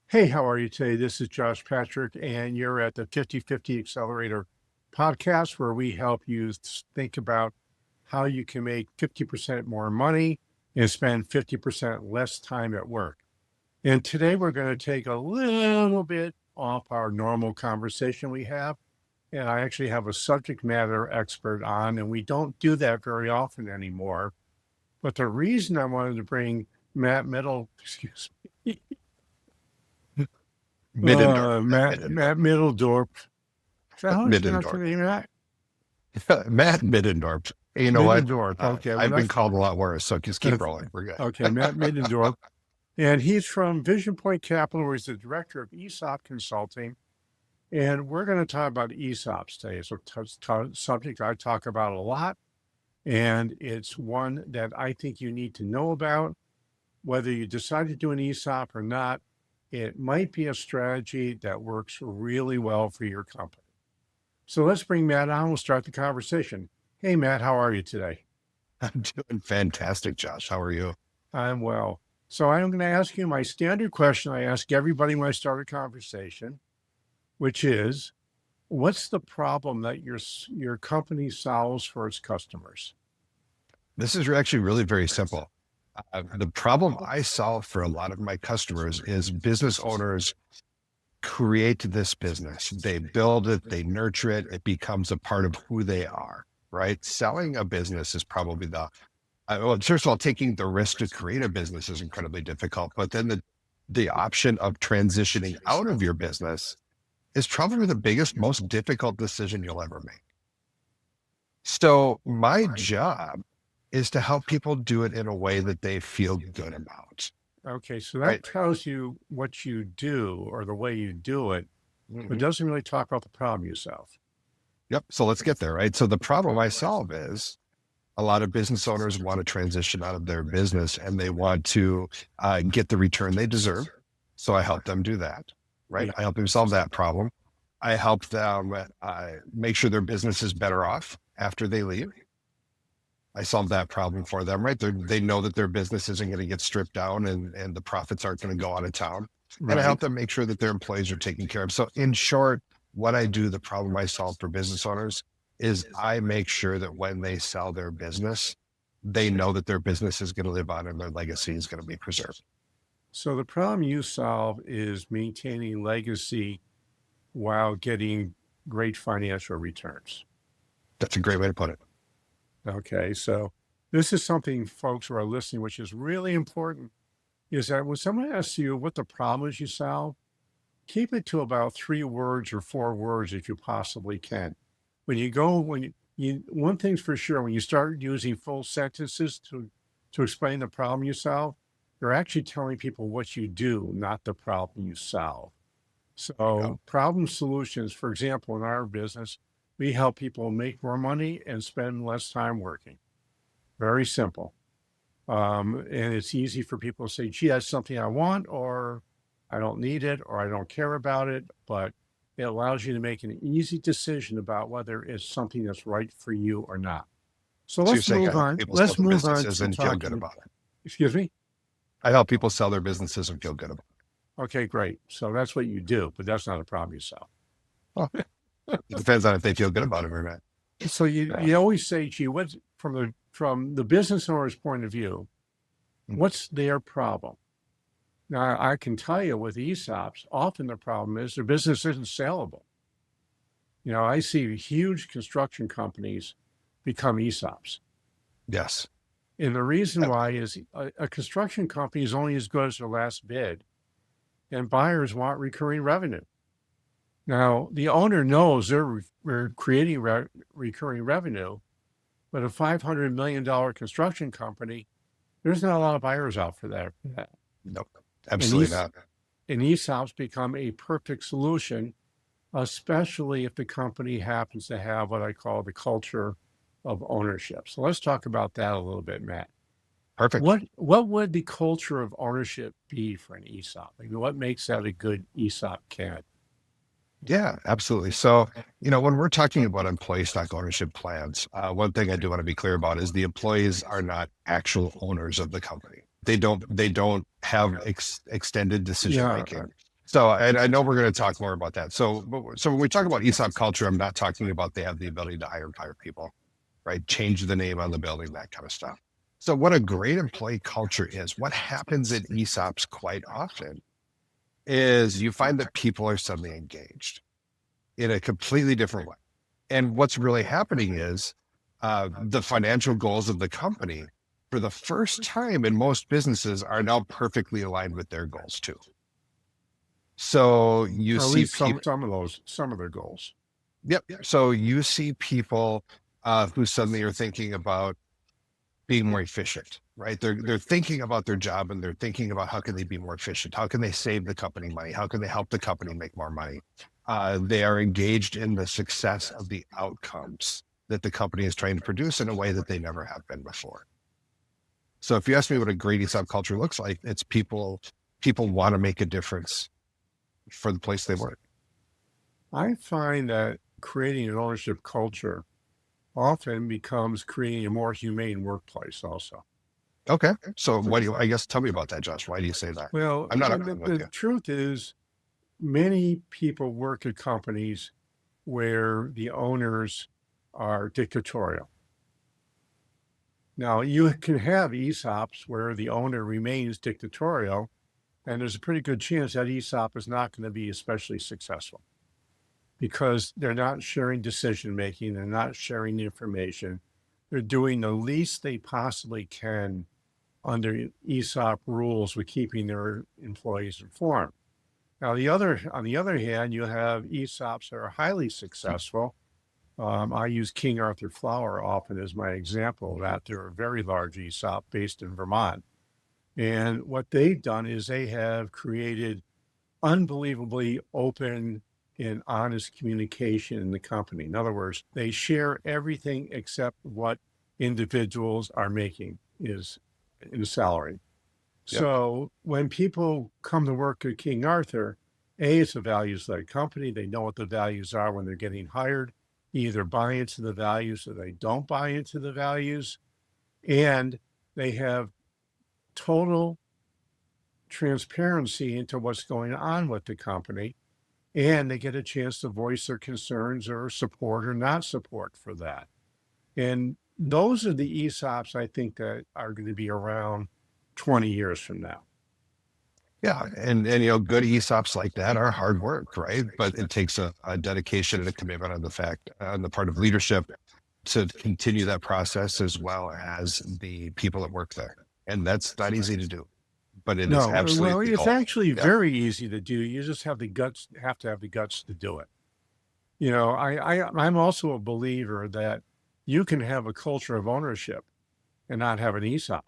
Hey, how are you today? This is Josh Patrick, and you're at the 50/50 Accelerator podcast, where we help you think about how you can make 50% more money and spend 50% less time at work. And today we're going to take a little bit off our normal conversation we have. And I actually have a subject matter expert on, and we don't do that very often anymore. But the reason I wanted to bring excuse me, Middendorp. Matt Matt Middendorf. Mittendorf. Is that how it's pronounced Middendorf. your name, Matt? Matt Middendorf. You know what? Middendorf. Okay, well I've been that's called a lot worse, so just keep rolling. We're okay. good. Matt Mittendorf, and he's from VisionPoint Capital, where he's the director of ESOP consulting. And we're going to talk about ESOPs today. It's a subject I talk about a lot, and it's one that I think you need to know about. Whether you decide to do an ESOP or not, it might be a strategy that works really well for your company. So let's bring Matt on. We'll start the conversation. Hey, Matt, how are you today? I'm doing fantastic, Josh. How are you? I'm well. So I'm going to ask you my standard question I ask everybody when I start a conversation, which is, what's the problem that your company solves for its customers? This is actually really very simple. The problem I solve for a lot of my customers is business owners create this business. They build it, they nurture it, it becomes a part of who they are, right? Selling a business is probably well, first of all, taking the risk to create a business is incredibly difficult, but then the option of transitioning out of your business is probably the biggest, most difficult decision you'll ever make. So my job is to help people do it in a way that they feel good about, Okay, so that right? tells you what you do or the way you do it, but Mhm. doesn't really talk about the problem you solve. Yep. So let's get there, right? So the problem I solve is a lot of business owners want to transition out of their business and they want to get the return they deserve. So I help them do that, right? Yeah. I help them solve that problem. I help them make sure their business is better off after they leave. I solve that problem for them, right? They know that their business isn't going to get stripped down and the profits aren't going to go out of town. And I Right. help them make sure that their employees are taken care of. So in short, what I do, the problem I solve for business owners is I make sure that when they sell their business, they know that their business is going to live on and their legacy is going to be preserved. So the problem you solve is maintaining legacy while getting great financial returns. That's a great way to put it. Okay, so this is something folks who are listening, which is really important, is that when someone asks you what the problem is you solve, keep it to about 3 words or 4 words if you possibly can. One thing's for sure, when you start using full sentences to explain the problem you solve, you're actually telling people what you do, not the problem you solve. There you go. So problem solutions, for example, in our business, we help people make more money and spend less time working. Very simple. And it's easy for people to say, gee, that's something I want, or I don't need it, or I don't care about it. But it allows you to make an easy decision about whether it's something that's right for you or not. So So you're let's saying I move help on. people sell Let's their move on businesses to and feel good talking. about it. Excuse me? I help people sell their businesses and feel good about Okay, great. So that's what you do, but that's not a problem you solve. it. Well, it depends on if they feel good about it or not. So you always say, gee, what's from the business owner's point of view, what's their problem? Now I can tell you with ESOPs, often the problem is their business isn't saleable. I see huge construction companies become ESOPs. Yes. And the reason why is a construction company is only as good as their last bid, and buyers want recurring revenue. Now, the owner knows they're creating recurring revenue, but a $500 million construction company, there's not a lot of buyers out for that. Nope. And, Absolutely not. and ESOPs become a perfect solution, especially if the company happens to have what I call the culture of ownership. So let's talk about that a little bit, Matt. Perfect. What would the culture of ownership be for an ESOP? I mean, what makes that a good ESOP candidate? Yeah, absolutely. So, when we're talking about employee stock ownership plans, one thing I do want to be clear about is the employees are not actual owners of the company. They don't have extended decision Yeah, making. So I know we're going to talk more about that. So when we talk about ESOP culture, I'm not talking about they have the ability to hire people, right? Change the name on the building, that kind of stuff. So what a great employee culture is, what happens in ESOPs quite often is you find that people are suddenly engaged in a completely different way. And what's really happening is the financial goals of the company for the first time in most businesses are now perfectly aligned with their goals too. So you Or at see least people, some of their goals. yep. So you see people who suddenly are thinking about being more efficient, right? They're thinking about their job and they're thinking about how can they be more efficient? How can they save the company money? How can they help the company make more money? They are engaged in the success of the outcomes that the company is trying to produce in a way that they never have been before. So if you ask me what a great ESOP culture looks like, it's people want to make a difference for the place they work. I find that creating an ownership culture often becomes creating a more humane workplace also. Okay. So what do you, I guess, tell me about that, Josh. Why do you say that? Well, I'm not the, agreeing with the you. truth is many people work at companies where the owners are dictatorial. Now, you can have ESOPs where the owner remains dictatorial, and there's a pretty good chance that ESOP is not going to be especially successful because they're not sharing decision making, they're not sharing information, they're doing the least they possibly can under ESOP rules with keeping their employees informed. Now, on the other hand, you have ESOPs that are highly successful. I use King Arthur Flour often as my example of that. They're a very large ESOP based in Vermont. And what they've done is they have created unbelievably open and honest communication in the company. In other words, they share everything except what individuals are making is in salary. Yep. So when people come to work at King Arthur, A, it's a values led company. They know what the values are when they're getting hired, either buy into the values or they don't buy into the values. And they have total transparency into what's going on with the company. And they get a chance to voice their concerns or support or not support for that. And those are the ESOPs I think that are going to be around 20 years from now. Yeah. And you know, good ESOPs like that are hard work, right? But it takes a dedication and a commitment on the part of leadership to continue that process as well as the people that work there. And that's not easy to do, but it is No, well, absolutely the it's goal. actually Yeah. very easy to do. You just have the guts, have to have the guts to do it. You know, I'm also a believer that you can have a culture of ownership and not have an ESOP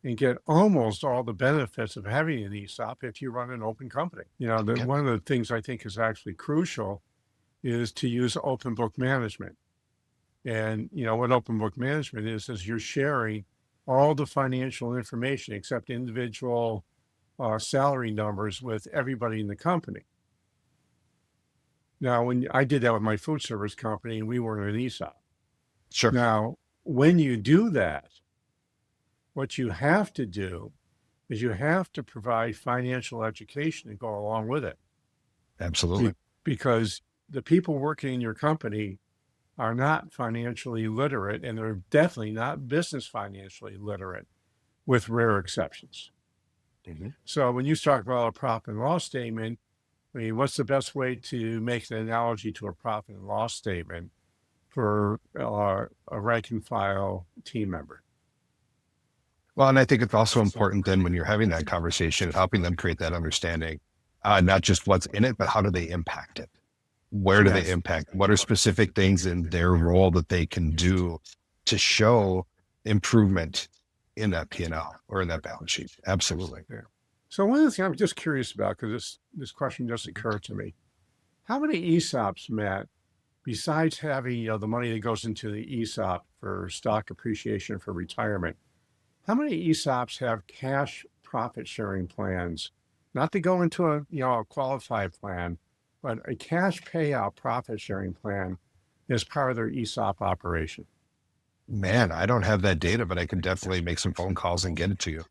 and get almost all the benefits of having an ESOP if you run an open company. You know, Okay. one of the things I think is actually crucial is to use open book management. And, you know, what open book management is you're sharing all the financial information except individual salary numbers with everybody in the company. Now, when I did that with my food service company and we were in an ESOP. Sure. Now, when you do that, what you have to do is you have to provide financial education to go along with it. Absolutely. Because the people working in your company are not financially literate and they're definitely not business financially literate with rare exceptions. Mm-hmm. So when you talk about a profit and loss statement, I mean, what's the best way to make an analogy to a profit and loss statement for a rank and file team member? Well, and I think it's also important then when you're having that conversation, helping them create that understanding, not just what's in it, but how do they impact it? Where do they Yes. impact? What are specific things in their role that they can do to show improvement in that P&L or in that balance sheet? Absolutely. Yeah. So one of the things I'm just curious about, because this question just occurred to me, how many ESOPs, Matt, besides having the money that goes into the ESOP for stock appreciation for retirement, how many ESOPs have cash profit sharing plans, not to go into a qualified plan, but a cash payout profit sharing plan as part of their ESOP operation? Man, I don't have that data, but I can definitely make some phone calls and get it to you.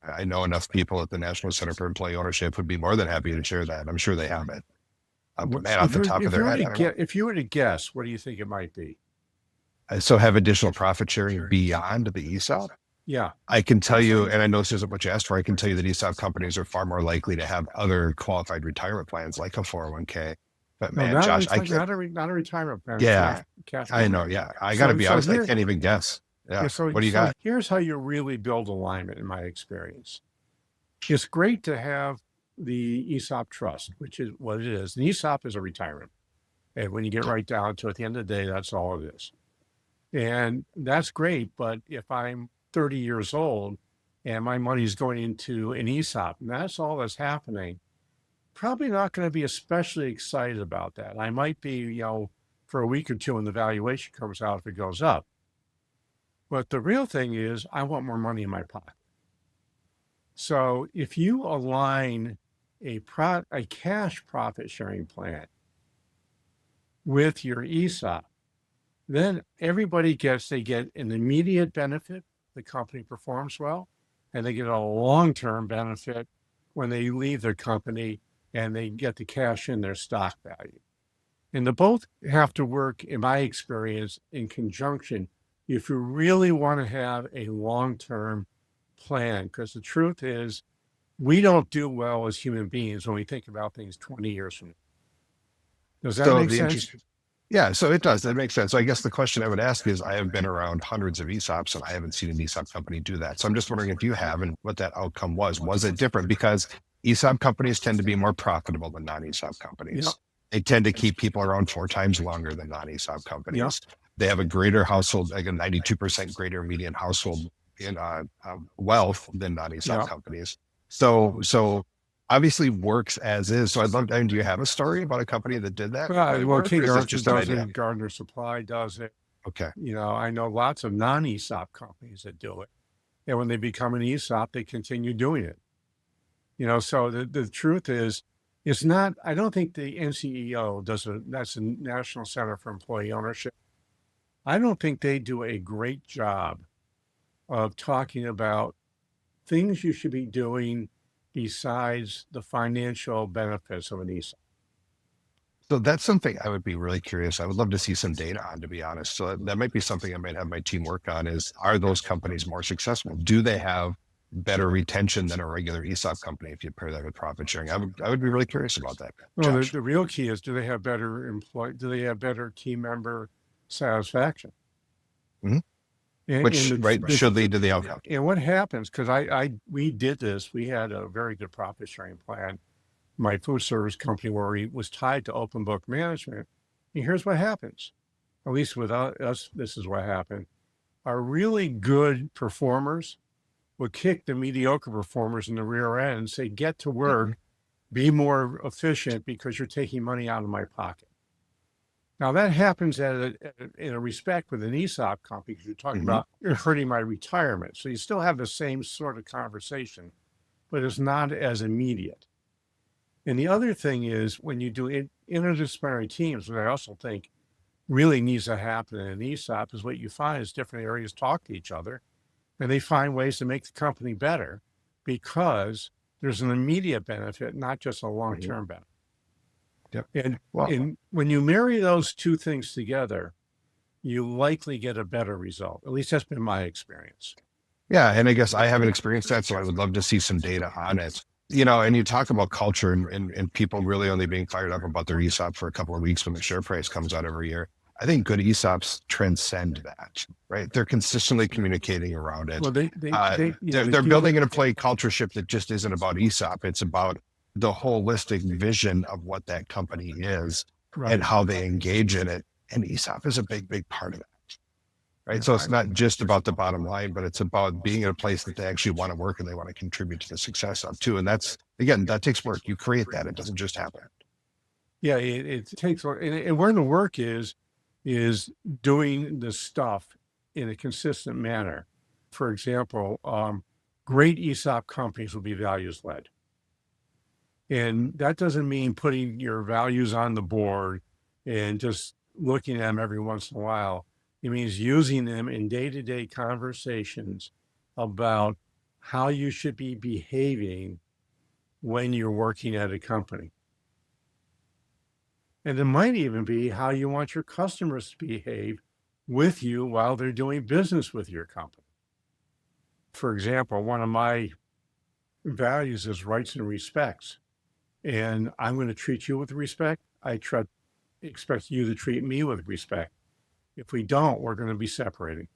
I know enough people at the National Center for Employee Ownership would be more than happy to share that. I'm sure they have it. But man, off the top of their head, I don't know. If you were to guess, what do you think it might be? So have additional profit sharing beyond the ESOP? Yeah. I can tell you, and I know this isn't what you asked for, I can tell you that ESOP companies are far more likely to have other qualified retirement plans like a 401k. But No, man, not Josh, a, not a retirement plan. yeah, Cash I know. plan. Yeah. I got to be honest. I can't even guess. Yeah. So, What do you got? Here's how you really build alignment in my experience. It's great to have the ESOP trust, which is what it is. An ESOP is a retirement. And when you get right down to it, at the end of the day, that's all it is. And that's great. But if I'm 30 years old and my money is going into an ESOP, and that's all that's happening, probably not going to be especially excited about that. I might be, for a week or two when the valuation comes out if it goes up. But the real thing is I want more money in my pocket. So if you align a cash profit sharing plan with your ESOP, then everybody they get an immediate benefit. The company performs well, and they get a long-term benefit when they leave their company and they get the cash in their stock value. And the both have to work, in my experience, in conjunction if you really want to have a long-term plan, because the truth is we don't do well as human beings when we think about things 20 years from now. Does that make sense? Yeah, so it does. That makes sense. So I guess the question I would ask is, I have been around hundreds of ESOPs and I haven't seen an ESOP company do that. So I'm just wondering if you have and what that outcome was. Was it different? Because ESOP companies tend to be more profitable than non-ESOP companies. Yep. They tend to keep people around 4 times longer than non-ESOP companies. Yep. They have a greater household, like a 92% greater median household in wealth than non-ESOP companies. So obviously works as is. So I'd love to, do you have a story about a company that did that? Well, King Arthur does it, Gardner Supply does it. Okay. I know lots of non-ESOP companies that do it. And when they become an ESOP, they continue doing it. So the truth is, it's not, I don't think the NCEO that's the National Center for Employee Ownership. I don't think they do a great job of talking about things you should be doing besides the financial benefits of an ESOP. So that's something I would be really curious. I would love to see some data on, to be honest. So that might be something I might have my team work on is, are those companies more successful? Do they have better retention than a regular ESOP company if you pair that with profit sharing? I would be really curious about that. Well, the real key is, do they have better team member satisfaction? Mm-hmm. Which should lead to the outcome. And what happens, because we did this, we had a very good profit sharing plan, my food service company, where it was tied to open book management. And here's what happens, at least with us, this is what happened. Our really good performers would kick the mediocre performers in the rear end and say, get to work, be more efficient because you're taking money out of my pocket. Now that happens in a respect with an ESOP company, because you're talking about, you're hurting my retirement. So you still have the same sort of conversation, but it's not as immediate. And the other thing is, when you do interdisciplinary teams, what I also think really needs to happen in an ESOP is, what you find is different areas talk to each other and they find ways to make the company better, because there's an immediate benefit, not just a long-term benefit. Yep. And when you marry those two things together, you likely get a better result. At least that's been my experience. Yeah. And I guess I haven't experienced that, so I would love to see some data on it. And you talk about culture and people really only being fired up about their ESOP for a couple of weeks when the share price comes out every year. I think good ESOPs transcend that, right? They're consistently communicating around it. Well, they're building an employee culture shift that just isn't about ESOP. It's about the holistic vision of what that company is, right, and how they engage in it. And ESOP is a big, big part of that, right? So it's not just about the bottom line, but it's about being in a place that they actually want to work and they want to contribute to the success of too. And that's, again, that takes work. You create that. It doesn't just happen. Yeah, it takes work. And where the work is doing the stuff in a consistent manner. For example, great ESOP companies will be values led. And that doesn't mean putting your values on the board and just looking at them every once in a while. It means using them in day-to-day conversations about how you should be behaving when you're working at a company. And it might even be how you want your customers to behave with you while they're doing business with your company. For example, one of my values is rights and respects. And I'm going to treat you with respect. Expect you to treat me with respect. If we don't, we're going to be separating.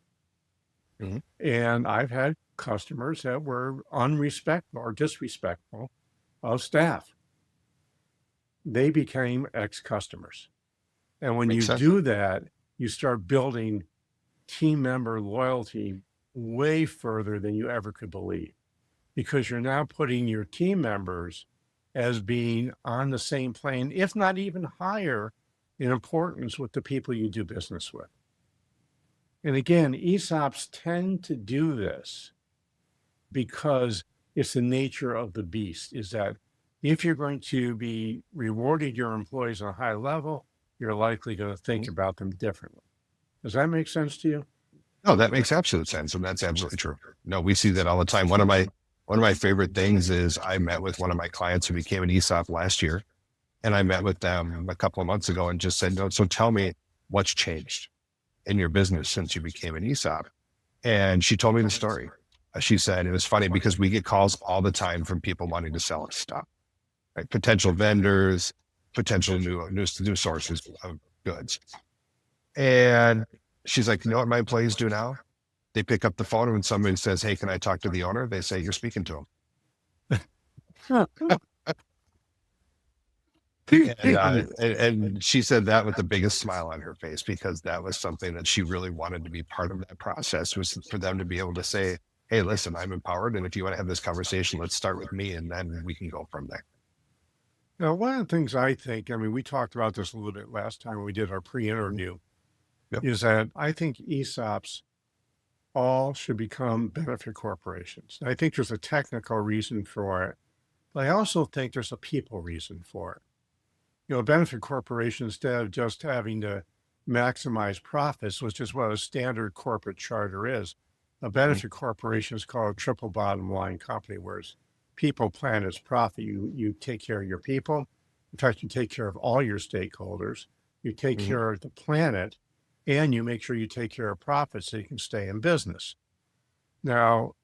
Mm-hmm. And I've had customers that were unrespectful or disrespectful of staff. They became ex-customers. And when Makes you sense. do that, you start building team member loyalty way further than you ever could believe, because you're now putting your team members as being on the same plane, if not even higher in importance with the people you do business with. And again, ESOPs tend to do this because it's the nature of the beast, is that if you're going to be rewarding your employees on a high level, you're likely going to think about them differently. Does that make sense to you? No, that makes absolute sense. And that's absolutely true. No, we see that all the time. One of my favorite things is I met with one of my clients who became an ESOP last year. And I met with them a couple of months ago and just said, no, so tell me what's changed in your business since you became an ESOP. And she told me the story. She said, it was funny because we get calls all the time from people wanting to sell us stuff, right? Potential vendors, potential new sources of goods. And she's like, you know what my employees do now? They pick up the phone and when somebody says, hey, can I talk to the owner? They say, you're speaking to him. And she said that with the biggest smile on her face, because that was something that she really wanted to be part of that process, was for them to be able to say, hey, listen, I'm empowered. And if you want to have this conversation, let's start with me. And then we can go from there. Now, one of the things I think, I mean, we talked about this a little bit last time when we did our pre-interview, is that I think ESOPs all should become benefit corporations. I think there's a technical reason for it, but I also think there's a people reason for it. You know, a benefit corporation, instead of just having to maximize profits, which is what a standard corporate charter is, a benefit corporation is called a triple bottom line company, whereas people, planet's profit. You take care of your people. In fact, you take care of all your stakeholders. You take care of the planet, and you make sure you take care of profits so you can stay in business. Now,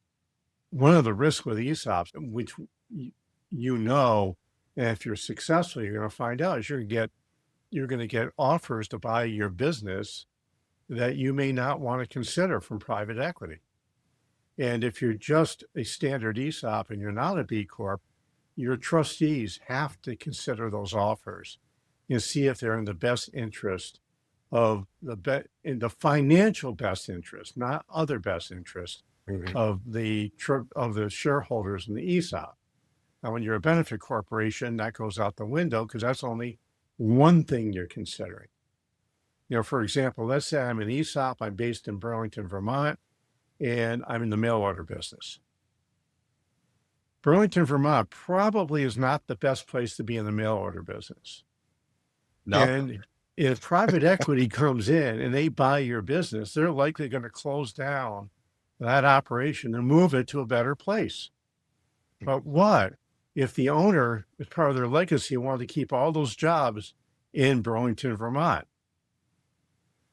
one of the risks with ESOPs, which you know, and if you're successful, you're going to find out, is you're going to get offers to buy your business that you may not want to consider from private equity. And if you're just a standard ESOP and you're not a B Corp, your trustees have to consider those offers and see if they're in the best interest of in the financial best interest, not other best interest of the shareholders in the ESOP. Now, when you're a benefit corporation, that goes out the window because that's only one thing you're considering. You know, for example, let's say I'm an ESOP, I'm based in Burlington, Vermont, and I'm in the mail order business. Burlington, Vermont probably is not the best place to be in the mail order business. No. And if private equity comes in and they buy your business, they're likely going to close down that operation and move it to a better place. But what if the owner, as part of their legacy, wanted to keep all those jobs in Burlington, Vermont?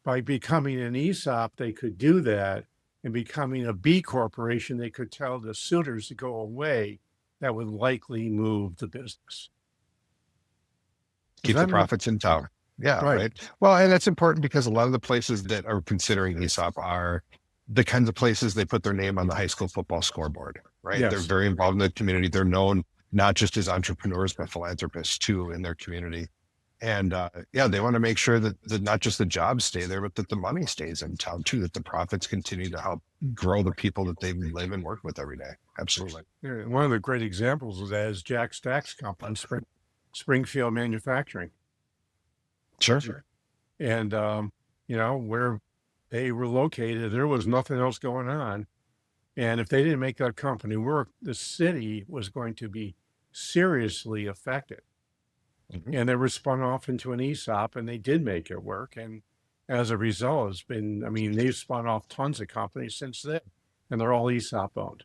By becoming an ESOP, they could do that, and becoming a B corporation, they could tell the suitors to go away. That would likely move the business. Keep the profits in town. Yeah. Right. Well, and that's important because a lot of the places that are considering ESOP are the kinds of places they put their name on the high school football scoreboard, right? Yes. They're very involved in the community. They're known not just as entrepreneurs, but philanthropists too in their community. And they want to make sure that not just the jobs stay there, but that the money stays in town too, that the profits continue to help grow the people that they live and work with every day. Absolutely. One of the great examples of that is Jack Stack's company, Springfield Manufacturing. Sure. And, where they were located, there was nothing else going on. And if they didn't make that company work, the city was going to be seriously affected. And they were spun off into an ESOP, and they did make it work. And as a result, they've spun off tons of companies since then, and they're all ESOP owned.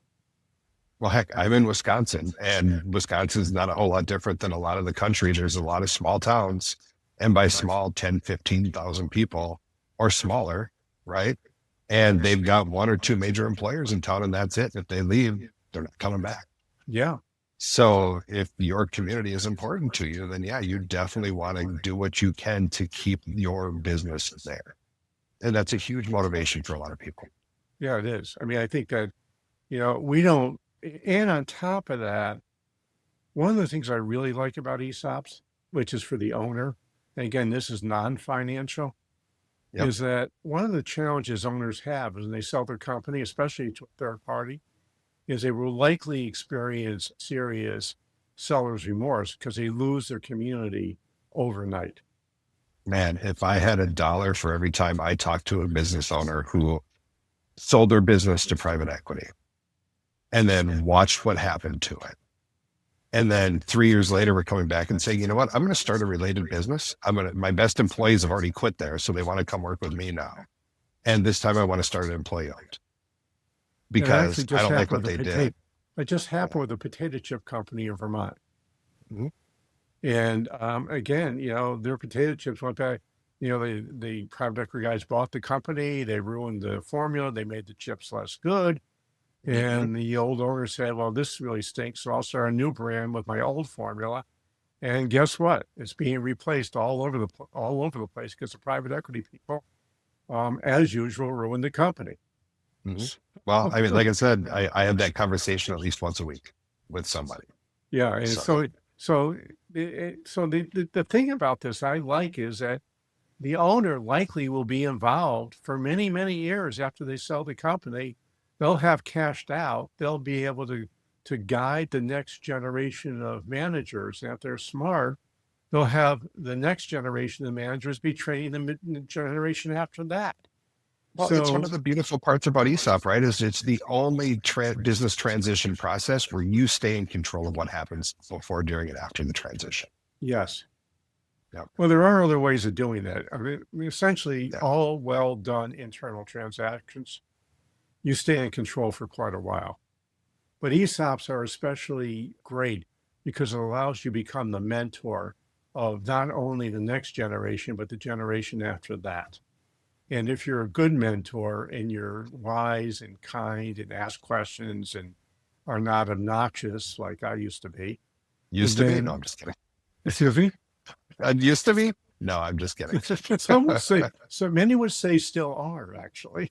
Well, heck, I'm in Wisconsin, and Wisconsin's not a whole lot different than a lot of the country. There's a lot of small towns, and by small, 10, 15,000 people or smaller, right? And they've got one or two major employers in town, and that's it. If they leave, they're not coming back. Yeah. So if your community is important to you, then yeah, you definitely want to do what you can to keep your business there. And that's a huge motivation for a lot of people. Yeah, it is. I mean, I think that, we don't, and on top of that, one of the things I really like about ESOPs, which is for the owner, and again, this is non-financial, Yep. is that one of the challenges owners have when they sell their company, especially to a third party, is they will likely experience serious seller's remorse because they lose their community overnight. Man, if I had $1 for every time I talked to a business owner who sold their business to private equity and then watched what happened to it. And then 3 years later, we're coming back and saying, you know what, I'm going to start a related business. My best employees have already quit there. So they want to come work with me now. And this time I want to start an employee owned because I don't like what they did. It just happened with a potato chip company in Vermont. Mhm. And again, their potato chips went back. The private equity guys bought the company. They ruined the formula. They made the chips less good. And the old owner said, well, this really stinks. So I'll start a new brand with my old formula. And guess what? It's being replaced all over the place because the private equity people, as usual, ruined the company. Mhm. Well, I mean, like I said, I have that conversation at least once a week with somebody. Yeah. And So the thing about this I like is that the owner likely will be involved for many, many years after they sell the company. They'll have cashed out. They'll be able to guide the next generation of managers. And if they're smart, they'll have the next generation of managers be training the generation after that. well, it's one of the beautiful parts about ESOP, right? Is it's the only business transition process where you stay in control of what happens before, during, and after the transition. Yes. Yep. Well, there are other ways of doing that. I mean, essentially, Yeah. all well done internal transactions, you stay in control for quite a while. But ESOPs are especially great because it allows you to become the mentor of not only the next generation, but the generation after that. And if you're a good mentor and you're wise and kind and ask questions and are not obnoxious like I used to be, Used to be? No, I'm just kidding. excuse me. Used to be? No, I'm just kidding. Some would say, so many would say still are actually.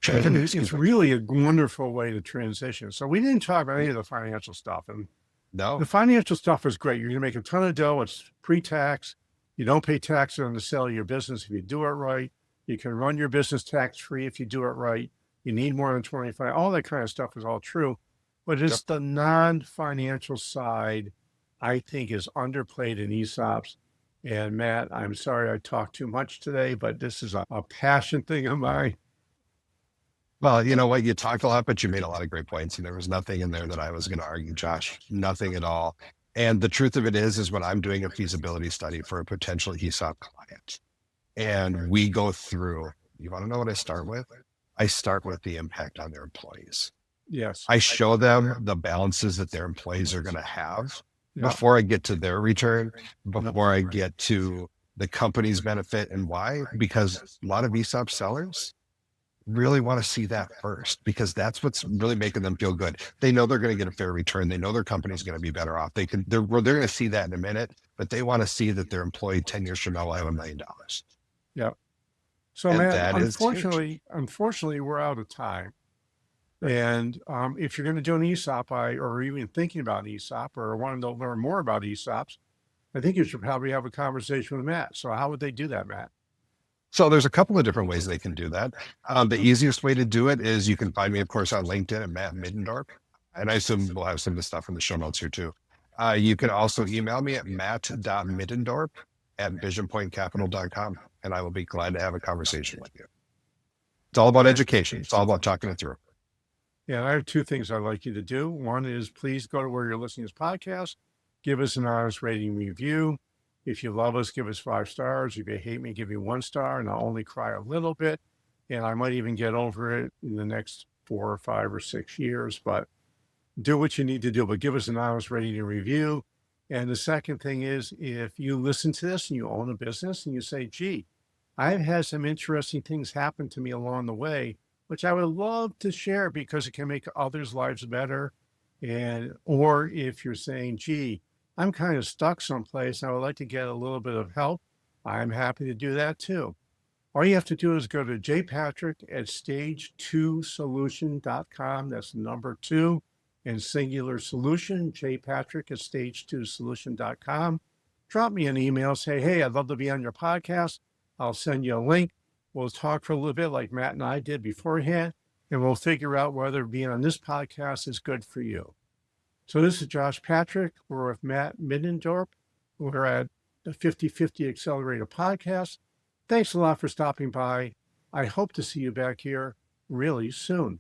It's really a wonderful way to transition. So we didn't talk about any of the financial stuff, and No. the financial stuff is great. You're going to make a ton of dough. It's pre-tax. You don't pay taxes on the sale of your business if you do it right. You can run your business tax-free if you do it right. You need more than 25. All that kind of stuff is all true. But it's the non-financial side, I think, is underplayed in ESOPs. And Matt, I'm sorry I talked too much today, but this is a passion thing of mine. Well, you know what? You talked a lot, but you made a lot of great points. And there was nothing in there that I was going to argue, Josh. Nothing at all. And the truth of it is when I'm doing a feasibility study for a potential ESOP client and we go through, you want to know what I start with? I start with the impact on their employees. Yes. I show them the balances that their employees are going to have Yeah. before I get to their return, before I get to the company's benefit. And why? Because a lot of ESOP sellers really want to see that first, because that's what's really making them feel good. They know they're going to get a fair return. They know their company's going to be better off. They're going to see that in a minute, but they want to see that their employee 10 years from now will have $1 million. Yeah. So And Matt, that is huge. unfortunately, we're out of time. And if you're going to do an ESOP, or even thinking about an ESOP, or wanting to learn more about ESOPs, I think you should probably have a conversation with Matt. So how would they do that, Matt? So there's a couple of different ways they can do that. The easiest way to do it is you can find me, of course, on LinkedIn at Matt Mittendorf. And I assume we'll have some of the stuff in the show notes here too. You can also email me at matt.mittendorf@visionpointcapital.com, and I will be glad to have a conversation with you. It's all about education. It's all about talking it through. Yeah, I have two things I'd like you to do. One is please go to where you're listening to this podcast, give us an honest rating review. If you love us, give us 5 stars. If you hate me, give me 1 star, and I'll only cry a little bit. and I might even get over it in the next 4 or 5 or 6 years, but do what you need to do, but give us an honest rating and review. And the second thing is, if you listen to this and you own a business and you say, gee, I've had some interesting things happen to me along the way, which I would love to share because it can make others' lives better. And, or if you're saying, gee, I'm kind of stuck someplace and I would like to get a little bit of help, I'm happy to do that too. All you have to do is go to jpatrick at stage2solution.com. That's number 2 and singular solution, jpatrick at stage2solution.com. Drop me an email, say, hey, I'd love to be on your podcast. I'll send you a link. We'll talk for a little bit like Matt and I did beforehand, and we'll figure out whether being on this podcast is good for you. So this is Josh Patrick. We're with Matt Mittendorf. We're at the 50/50 Accelerator podcast. Thanks a lot for stopping by. I hope to see you back here really soon.